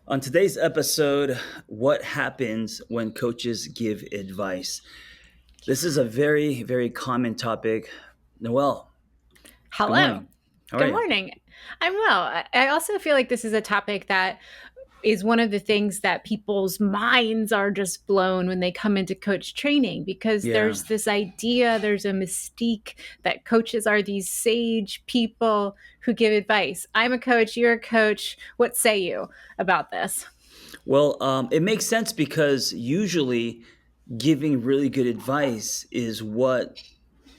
On today's episode, what happens when coaches give advice? This is a very, very common topic. Noelle, good Hello. morning. How are Good you? morning. I'm well. I also feel like this is a topic that is one of the things that people's minds are just blown when they come into coach training because Yeah. there's this idea, there's a mystique that coaches are these sage people who give advice. I'm a coach, you're a coach. What say you about this? Well, it makes sense because usually giving really good advice is what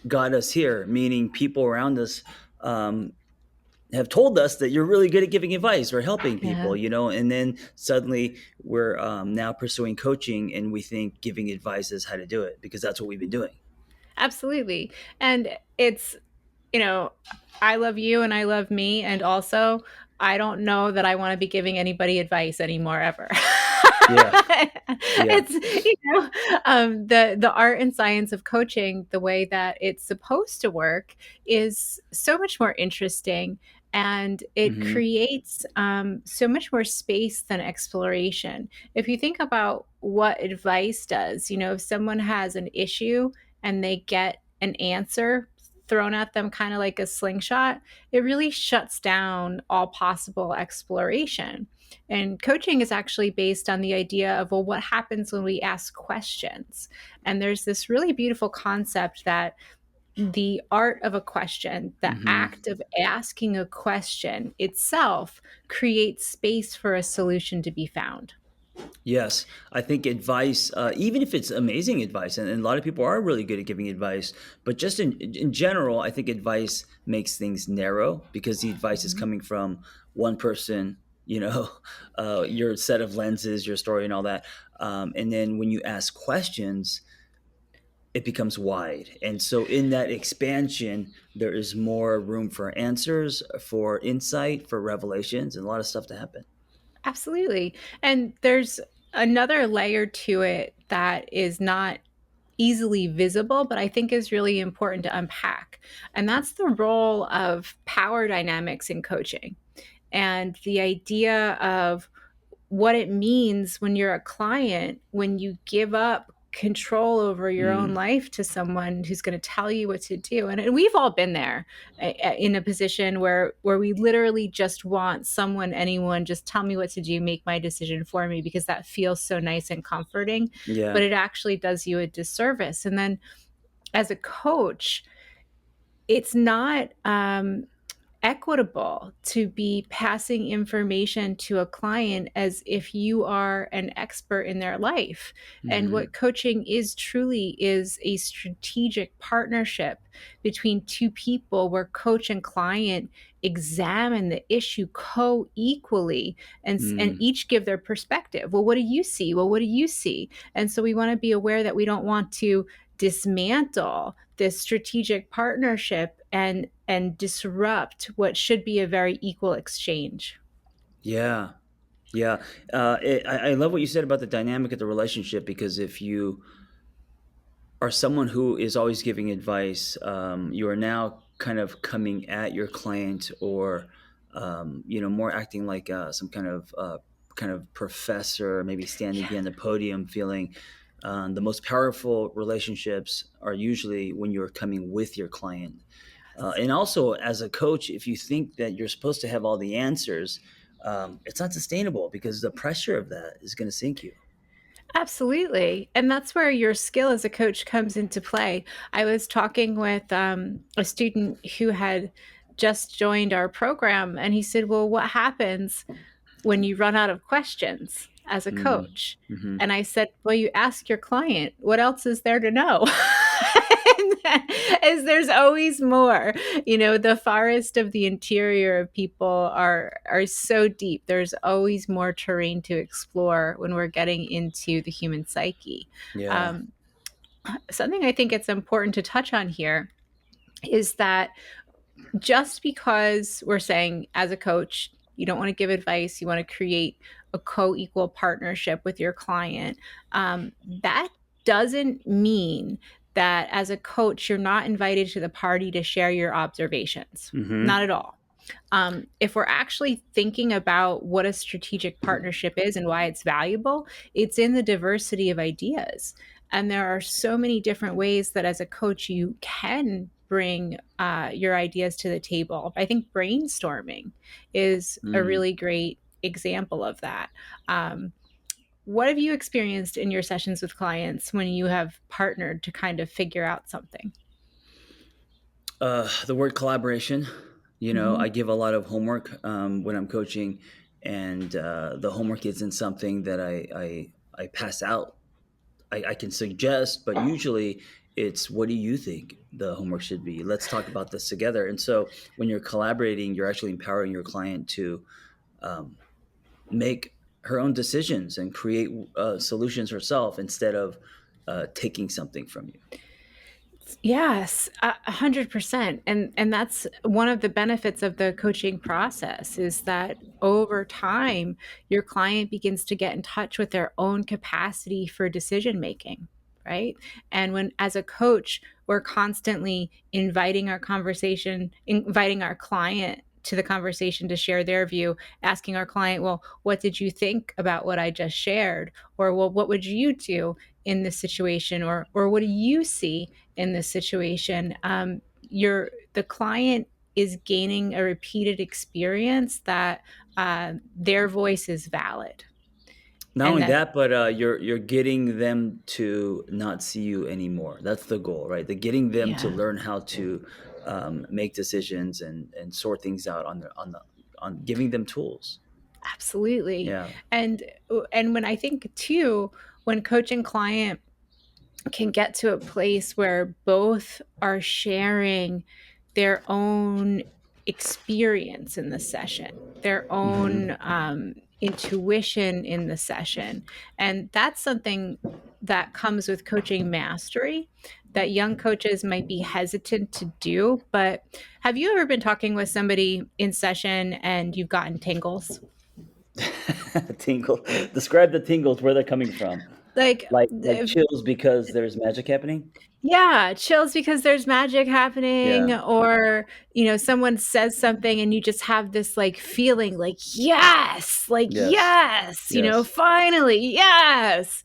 got us here, meaning people around us um, have told us that you're really good at giving advice or helping Yeah. people, and then suddenly we're now pursuing coaching and we think giving advice is how to do it because that's what we've been doing. Absolutely. And it's, you know, I love you and I love me. And also, I don't know that I want to be giving anybody advice anymore ever. Yeah. Yeah. It's the art and science of coaching, the way that it's supposed to work, is so much more interesting, and it Hmm. creates so much more space than exploration. If you think about what advice does, if someone has an issue and they get an answer thrown at them kind of like a slingshot, it really shuts down all possible exploration. And coaching is actually based on the idea of, well, what happens when we ask questions? And there's this really beautiful concept that the art of a question, the Hmm. act of asking a question itself, creates space for a solution to be found. Yes, I think advice, even if it's amazing advice, and a lot of people are really good at giving advice, but just in general, I think advice makes things narrow because the advice is Mhm. coming from one person, your set of lenses, your story, and all that. And then when you ask questions, it becomes wide. And so in that expansion, there is more room for answers, for insight, for revelations, and a lot of stuff to happen. Absolutely. And there's another layer to it that is not easily visible, but I think is really important to unpack. And that's the role of power dynamics in coaching and the idea of what it means when you're a client, when you give up control over your own Mm, life to someone who's going to tell you what to do. And we've all been there, in a position where we literally just want someone, anyone, just tell me what to do, make my decision for me, because that feels so nice and comforting, but yeah. it actually does you a disservice. And then as a coach, it's not equitable to be passing information to a client as if you are an expert in their life. And Hmm. what coaching is truly is a strategic partnership between two people where coach and client examine the issue co-equally, and Mm. each give their perspective. Well, what do you see? Well, what do you see? And so we want to be aware that we don't want to dismantle this strategic partnership and disrupt what should be a very equal exchange. Yeah. Yeah. I love what you said about the dynamic of the relationship because if you are someone who is always giving advice, you are now kind of coming at your client or, more acting like some kind of professor, maybe standing Yeah. behind the podium, feeling the most powerful relationships are usually when you're coming with your client. Yes. And also, as a coach, if you think that you're supposed to have all the answers, it's not sustainable because the pressure of that is going to sink you. Absolutely. And that's where your skill as a coach comes into play. I was talking with a student who had just joined our program, and he said, well, what happens when you run out of questions as a coach? Mm-hmm. And I said, well, you ask your client, what else is there to know? As there's always more. The forest of the interior of people are so deep. There's always more terrain to explore when we're getting into the human psyche. Yeah. Um, Something I think it's important to touch on here is that just because we're saying as a coach, you don't want to give advice, you want to create a co-equal partnership with your client, that doesn't mean that as a coach, you're not invited to the party to share your observations. Mm-hmm. Not at all. If we're actually thinking about what a strategic partnership is and why it's valuable, it's in the diversity of ideas. And there are so many different ways that as a coach you can bring your ideas to the table. I think brainstorming is a Mm. really great example of that. Um, what have you experienced in your sessions with clients when you have partnered to kind of figure out something? The word collaboration. Hmm. I give a lot of homework when I'm coaching, and the homework isn't something that I pass out. I can suggest, but usually it's, what do you think the homework should be? Let's talk about this together. And so when you're collaborating, you're actually empowering your client to um, make her own decisions and create solutions herself instead of taking something from you. Yes, 100%. And that's one of the benefits of the coaching process is that over time, your client begins to get in touch with their own capacity for decision making, right? And when, as a coach, we're constantly inviting our client to the conversation to share their view, asking our client, well, what did you think about what I just shared? Or, well, what would you do in this situation? Or what do you see in this situation? The client is gaining a repeated experience that their voice is valid, Not and only that that, but you're getting them to not see you anymore. That's the goal, right? The getting them to yeah, learn how to make decisions and sort things out on giving them tools. absolutely. Yeah. And when I think too, when coach and client can get to a place where both are sharing their own experience in the session, their own Hmm. intuition in the session. And that's something that comes with coaching mastery that young coaches might be hesitant to do. But have you ever been talking with somebody in session and you've gotten tingles? Tingle. Describe the tingles. Where they're coming from. Like, Like chills because there's magic happening. yeah, chills because there's magic happening, Yeah. or, someone says something and you just have this, like, feeling like, Yes. "Yes," Yes. "Finally, yes."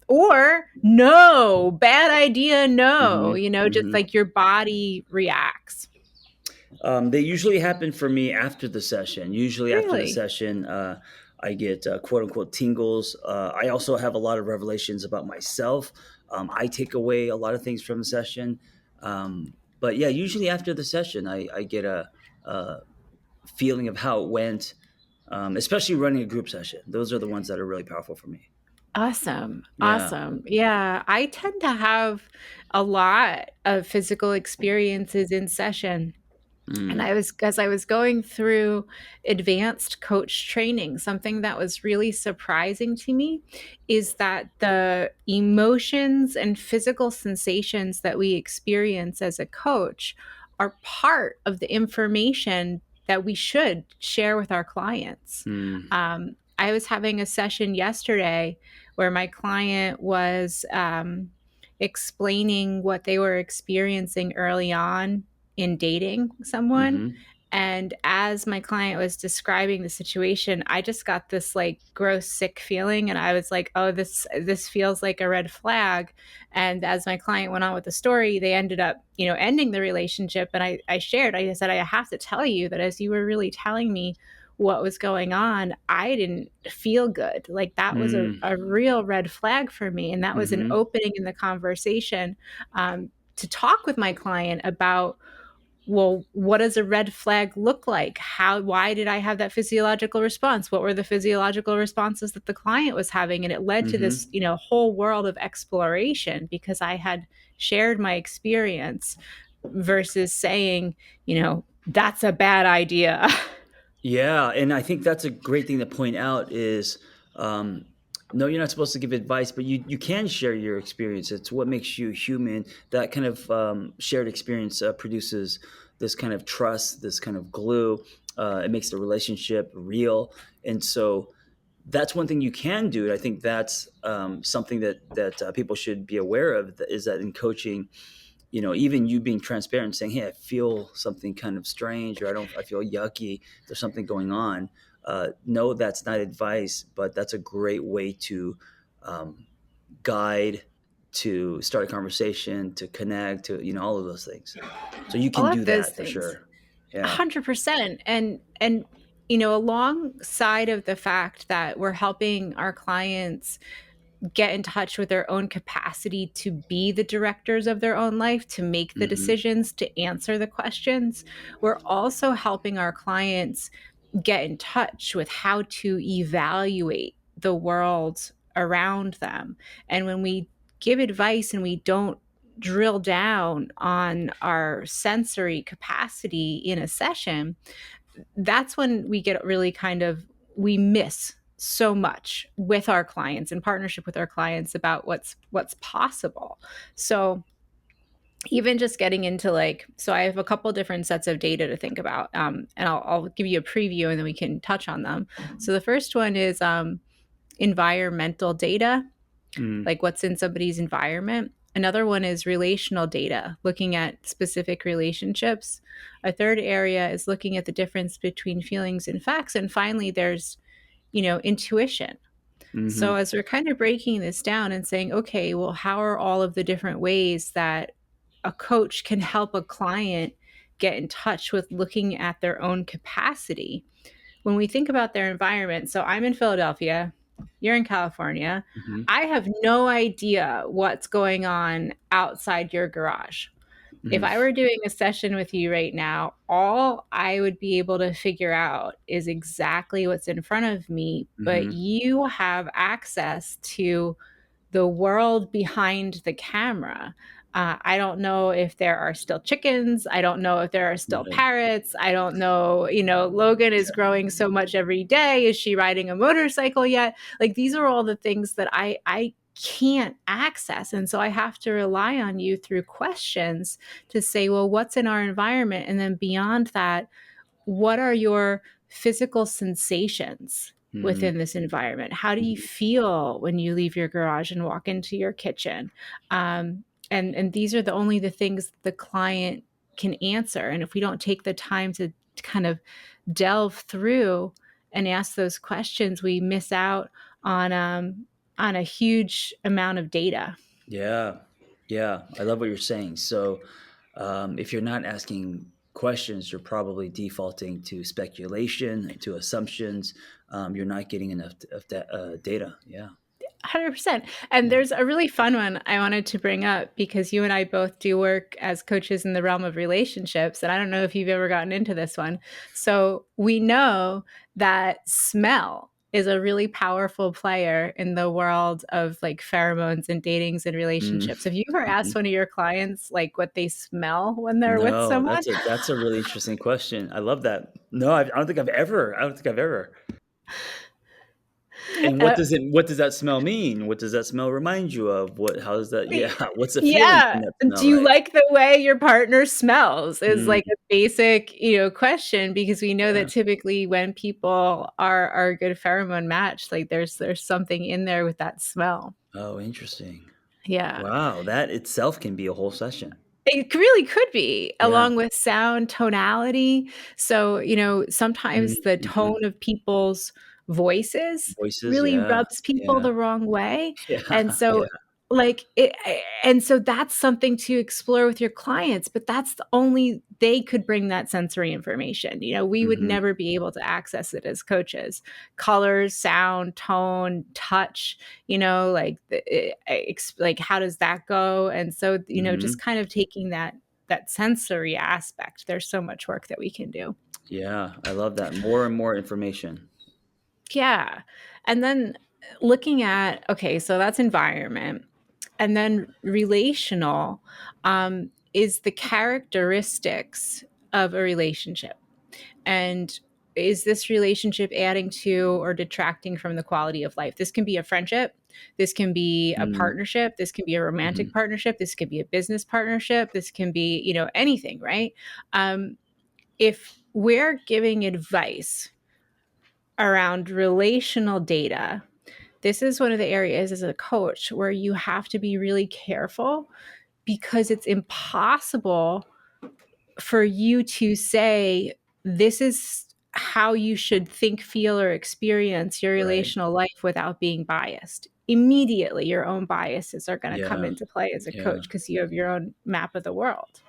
Or, "No, bad idea, no," Hmm. just Hmm. like your body reacts. They usually happen for me after the session. Usually after the Really? session, I get quote unquote tingles. I also have a lot of revelations about myself. I take away a lot of things from the session. But yeah, usually after the session, I get a feeling of how it went, especially running a group session. Those are the ones that are really powerful for me. Awesome, Yeah. awesome. Yeah, I tend to have a lot of physical experiences in session. And Mm. as I was going through advanced coach training, something that was really surprising to me is that the emotions and physical sensations that we experience as a coach are part of the information that we should share with our clients. Mm. I was having a session yesterday where my client was explaining what they were experiencing early on in dating someone. Hmm. And as my client was describing the situation, I just got this like gross sick feeling and I was like, "Oh, this feels like a red flag." And as my client went on with the story, they ended up, ending the relationship, and I said, "I have to tell you that as you were really telling me what was going on, I didn't feel good. Like that was Mm. a real red flag for me." And that was an Hmm. opening in the conversation to talk with my client about, well, what does a red flag look like? Why did I have that physiological response? What were the physiological responses that the client was having? And it led to this, Hmm. whole world of exploration because I had shared my experience versus saying, that's a bad idea. Yeah, and I think that's a great thing to point out is, um, no, you're not supposed to give advice, but you can share your experience. It's what makes you human. That kind of shared experience produces this kind of trust, this kind of glue. It makes the relationship real, and so that's one thing you can do. And I think that's something that people should be aware of. Is that in coaching, even you being transparent, saying, "Hey, I feel something kind of strange, or I feel yucky. There's something going on." No, that's not advice, but that's a great way to um, guide, to start a conversation, to connect, to all of those things. So you All can of do those that for things. sure. Yeah. 100%. And alongside of the fact that we're helping our clients get in touch with their own capacity to be the directors of their own life, to make the Hmm. decisions, to answer the questions, we're also helping our clients get in touch with how to evaluate the world around them. And when we give advice and we don't drill down on our sensory capacity in a session, that's when we get really we miss so much with our clients, in partnership with our clients, about what's possible. So even just getting into so I have a couple different sets of data to think about, and I'll give you a preview and then we can touch on them. So the first one is environmental data, Mm. like what's in somebody's environment. Another one is relational data, looking at specific relationships. A third area is looking at the difference between feelings and facts. And finally, there's, intuition. So Hmm. as we're kind of breaking this down and saying, okay, well, how are all of the different ways that a coach can help a client get in touch with looking at their own capacity? When we think about their environment, so I'm in Philadelphia, you're in California, Hmm. I have no idea what's going on outside your garage. If I Hmm. were doing a session with you right now, all I would be able to figure out is exactly what's in front of me, but Hmm. you have access to the world behind the camera. I don't know if there are still chickens. I don't know if there are still Right. parrots. I don't know, Logan is growing so much every day. Is she riding a motorcycle yet? Like, these are all the things that I can't access. And so I have to rely on you through questions to say, well, what's in our environment? And then beyond that, what are your physical sensations Hmm. within this environment? How do you Hmm. feel when you leave your garage and walk into your kitchen? And these are only the things the client can answer. And if we don't take the time to kind of delve through and ask those questions, we miss out on a huge amount of data. Yeah. Yeah. I love what you're saying. So, if you're not asking questions, you're probably defaulting to speculation, to assumptions. You're not getting enough data. Yeah. 100%. And Yeah. there's a really fun one I wanted to bring up, because you and I both do work as coaches in the realm of relationships. And I don't know if you've ever gotten into this one. So we know that smell is a really powerful player in the world of like pheromones and datings and Mm. relationships. Have you ever asked Mhm. one of your clients like what they smell when they're with No, someone? that's a really interesting question. I love that. No, I don't think I've ever. I don't think I've ever. And Uh, what does that smell mean? What does that smell remind you of? How does that, yeah, what's the feeling Yeah. from that Do smell, you right? like the way your partner smells? Is Mm, like a basic, question, because we know that yeah. typically when people are a good pheromone match, like there's something in there with that smell. Oh, interesting. Yeah. Wow, that itself can be a whole session. It really could be, Yeah. along with sound, tonality. So, sometimes the Mhm. tone of people's voices Voices, really yeah, rubs people yeah, the wrong way. And yeah, so, yeah. and so that's something to explore with your clients, but that's only they could bring that sensory information. We would Mhm, never be able to access it as coaches. Colors, sound, tone, touch, like how does that go? And so, just mhm. kind of taking that sensory aspect, there's so much work that we can do. Yeah, I love that. More and more information. Yeah. And then looking at, okay, so that's environment. And then relational is the characteristics of a relationship. And is this relationship adding to or detracting from the quality of life? This can be a friendship. This can be a Mm, partnership. This can be a romantic mhm, partnership. This could be a business partnership. This can be, anything, right? If we're giving advice around relational data, this is one of the areas as a coach where you have to be really careful, because it's impossible for you to say, this is how you should think, feel, or experience your Right. relational life without being biased. Immediately, your own biases are going to come Yeah. into play as a Yeah. coach because you have your own map of the world.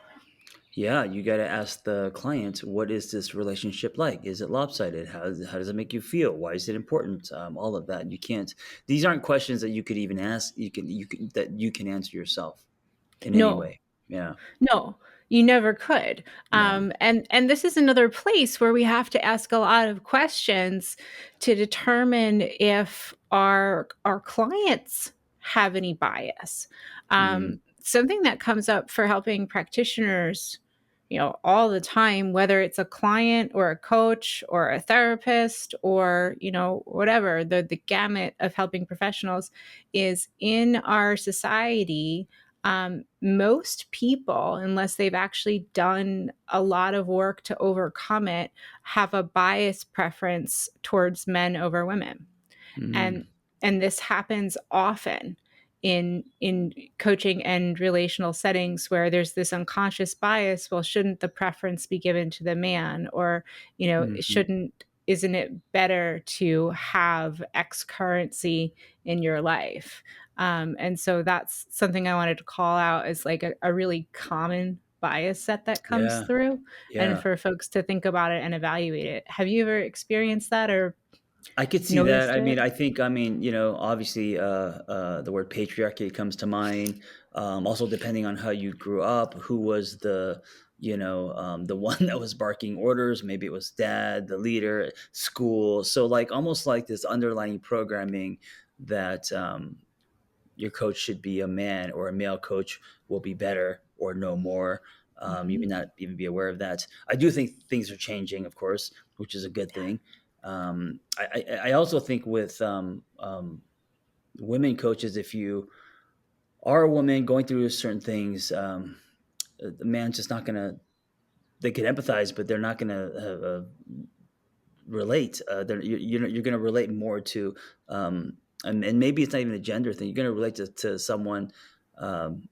Yeah, you got to ask the client, what is this relationship like? Is it lopsided? How does it make you feel? Why is it important? All of that. You can't. These aren't questions that you could even ask. You can that you can answer yourself in any No, way. Yeah. no, you never could. Yeah. And this is another place where we have to ask a lot of questions to determine if our clients have any bias. Mm, Something that comes up for helping practitioners, all the time, whether it's a client or a coach or a therapist or whatever, the gamut of helping professionals, is in our society. Most people, unless they've actually done a lot of work to overcome it, have a bias preference towards men over women. mm, And and this happens often in coaching and relational settings where there's this unconscious bias. Well, shouldn't the preference be given to the man? Or mhm. shouldn't isn't it better to have X currency in your life? And so that's something I wanted to call out as like a really common bias set that comes Yeah. through, and Yeah. for folks to think about it and evaluate it. Have you ever experienced that or I could see that. noticed I mean, it? obviously, the word patriarchy comes to mind. Also, depending on how you grew up, who was the one that was barking orders? Maybe it was dad, the leader, school. So, like, almost like this underlying programming that your coach should be a man, or a male coach will be better or no more. You may Mhm. not even be aware of that. I do think things are changing, of course, which is a good thing. I also think with women coaches, if you are a woman going through certain things, the man's just not gonna. They can empathize, but they're not gonna relate. You're gonna relate more to, and maybe it's not even a gender thing. You're gonna relate to someone um,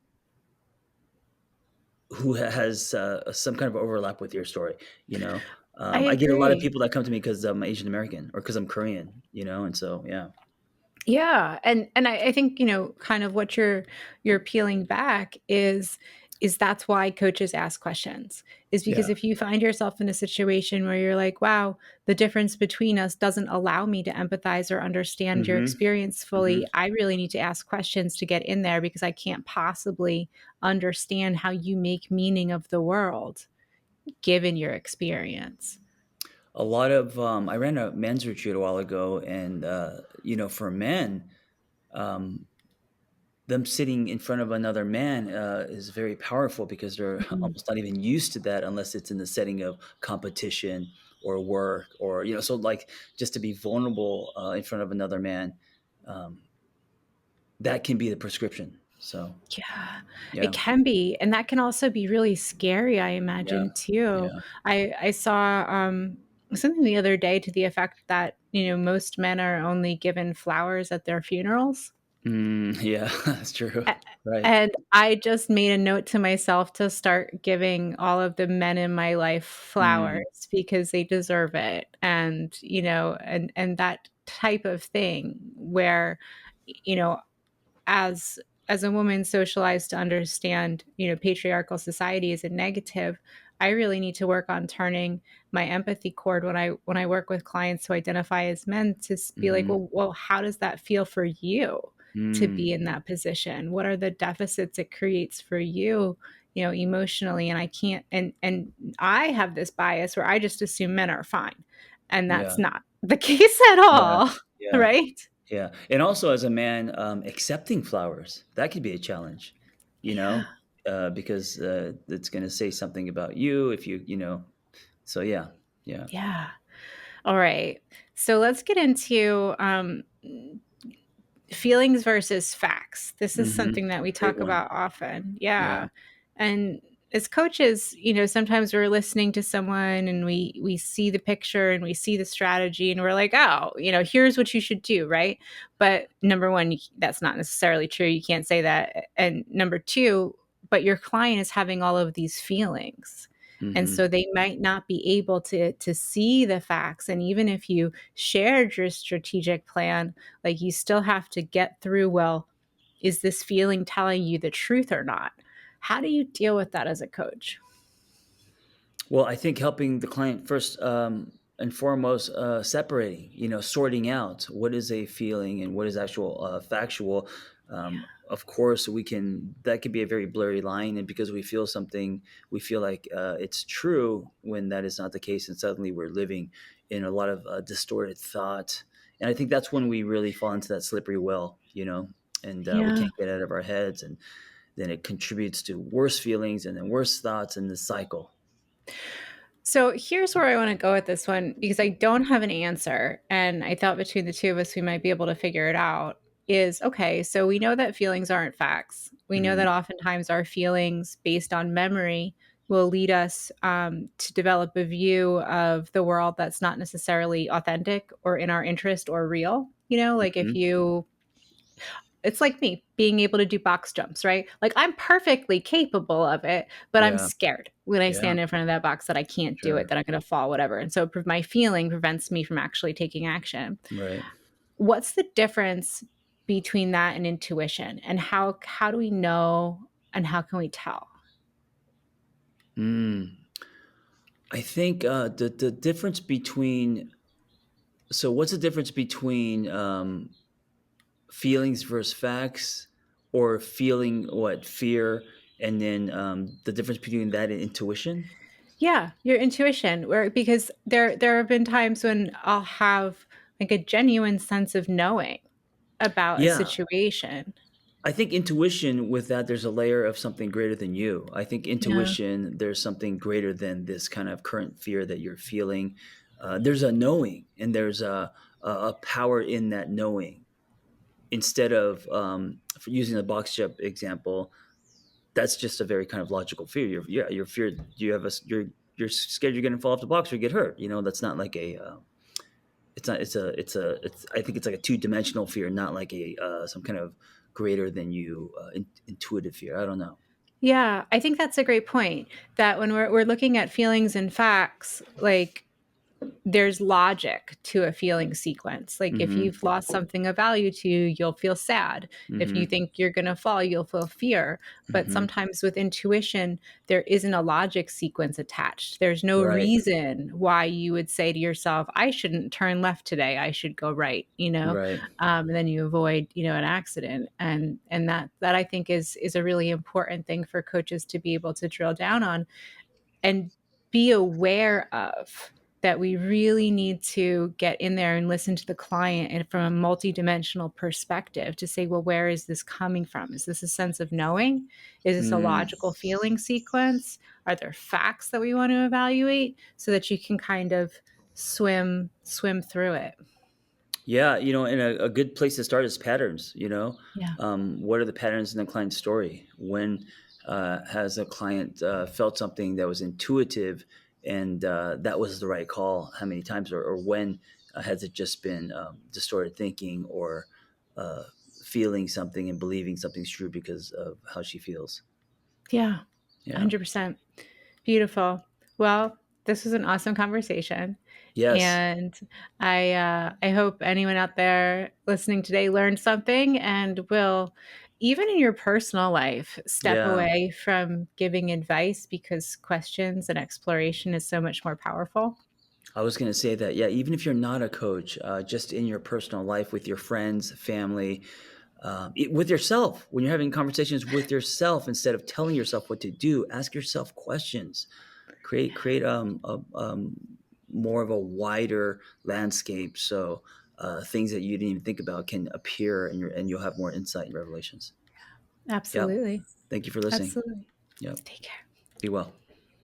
who has some kind of overlap with your story. You know, I I get a lot of agree. people that come to me because I'm Asian American or because I'm Korean. And so yeah. Yeah, and I think, kind of what you're peeling back is that's why coaches ask questions. Is because Yeah. if you find yourself in a situation where you're like, "Wow, the difference between us doesn't allow me to empathize or understand your Mhm. experience Mhm. fully," I really need to ask questions to get in there because I can't possibly understand how you make meaning of the world given your experience. A lot of I ran a men's retreat a while ago, and for men, um, them sitting in front of another man is very powerful because they're Mhm. almost not even used to that unless it's in the setting of competition or work, or so, like, just to be vulnerable in front of another man, um, that can be the prescription. So Yeah, it yeah. can be, and that can also be really scary, I Yeah. imagine, too. Yeah. I saw, something the other day to the effect that, most men are only given flowers at their funerals. Yeah, that's true. A Right. and I just made a note to myself to start giving all of the men in my life Mm, flowers because they deserve it, and that type of thing where, you know, as as a woman socialized to understand, patriarchal society is a negative, I really need to work on turning my empathy cord when I work with clients who identify as men to be like, mhm, well, how does that feel for you to mm, be in that position? What are the deficits it creates for you, emotionally? And I can't, and I have this bias where I just assume men are fine, and yeah, that's not the case at yeah, all, yeah, right? yeah, and also as a man, accepting flowers, that could be a challenge, you Yeah. know, because, it's gonna say something about you if so yeah, yeah. Yeah. All right. So let's get into feelings versus facts. This is Mhm, something that we big talk one. about often. Yeah, Yeah. And as coaches, sometimes we're listening to someone and we see the picture and we see the strategy and we're like, "Oh, here's what you should do," right? But number 1, that's not necessarily true. You can't say that. And number 2, but your client is having all of these feelings. And Hmm. so they might not be able to see the facts. And even if you shared your strategic plan, like you still have to get through, well, is this feeling telling you the truth or not? How do you deal with that as a coach? Well, I think helping the client first and foremost, separating, sorting out what is a feeling and what is actual factual. Of course, that could be a very blurry line, and because we feel something, we feel like it's true when that is not the case, and suddenly we're living in a lot of distorted thought. And I think that's when we really fall into that slippery well, and we Yeah. can't get out of our heads, and then it contributes to worse feelings and then worse thoughts in the cycle. So here's where I want to go with this one because I don't have an answer. And I thought between the two of us, we might be able to figure it out. Is okay, so we know that feelings aren't facts. We know that Mhm. oftentimes our feelings based on memory will lead us to develop a view of the world that's not necessarily authentic or in our interest or real. Like if Mhm. you it's like me being able to do box jumps, right? Like I'm perfectly capable of it, but I'm Yeah. scared when I Yeah. stand in front of that box that I can't do it, Sure. that I'm going to fall, whatever. And so my feeling prevents me from actually taking action. Right. What's the difference between that and intuition? And how do we know and how can we tell? Mm. I think the difference between so what's the difference between feelings versus facts, or feeling what fear, and then the difference between that and intuition? Yeah, your intuition. Where because there have been times when I'll have like a genuine sense of knowing about a Yeah. situation. I think intuition, with that, there's a layer of something greater than you. I think Yeah. intuition, there's something greater than this kind of current fear that you're feeling. There's a knowing, and there's a power in that knowing. Instead of for using the box jump example, that's just a very kind of logical fear. You're feared. You have a you're scared you're going to fall off the box or get hurt. That's not like a. It's not. It's. I think it's like a two-dimensional fear, not like a some kind of greater than you intuitive fear. I don't know. Yeah, I think that's a great point. That when we're looking at feelings and facts, like there's logic to a feeling sequence. Like if Mm-hmm. you've lost something of value to you, you'll feel sad. If you Mm-hmm. think you're going to fall, you'll feel fear. But Mm-hmm. sometimes with intuition, there isn't a logic sequence attached. There's no Right. reason why you would say to yourself, I shouldn't turn left today. I should go right. Right. And then you avoid, an accident. And that I think is a really important thing for coaches to be able to drill down on and be aware of that we really need to get in there and listen to the client and from a multidimensional perspective to say, well, where is this coming from? Is this a sense of knowing? Is this a Mm. logical feeling sequence? Are there facts that we want to evaluate so that you can kind of swim through it? Yeah, and a good place to start is patterns. Yeah. What are the patterns in the client's story? When has a client felt something that was intuitive, and that was the right call? How many times, or when has it just been distorted thinking, or uh, feeling something and believing something's true because of how she feels? Yeah. Yeah. 100%. Beautiful. Well, this was an awesome conversation. Yes. And I hope anyone out there listening today learned something and will, even in your personal life, step Yeah. away from giving advice because questions and exploration is so much more powerful. I was going to say that. Yeah. Even if you're not a coach, just in your personal life with your friends, family, with yourself, when you're having conversations with yourself, instead of telling yourself what to do, ask yourself questions. Create more of a wider landscape, so things that you didn't even think about can appear, and you'll have more insight and revelations. Yep. Absolutely. Thank you for listening. Absolutely. Yep. Take care. Be well.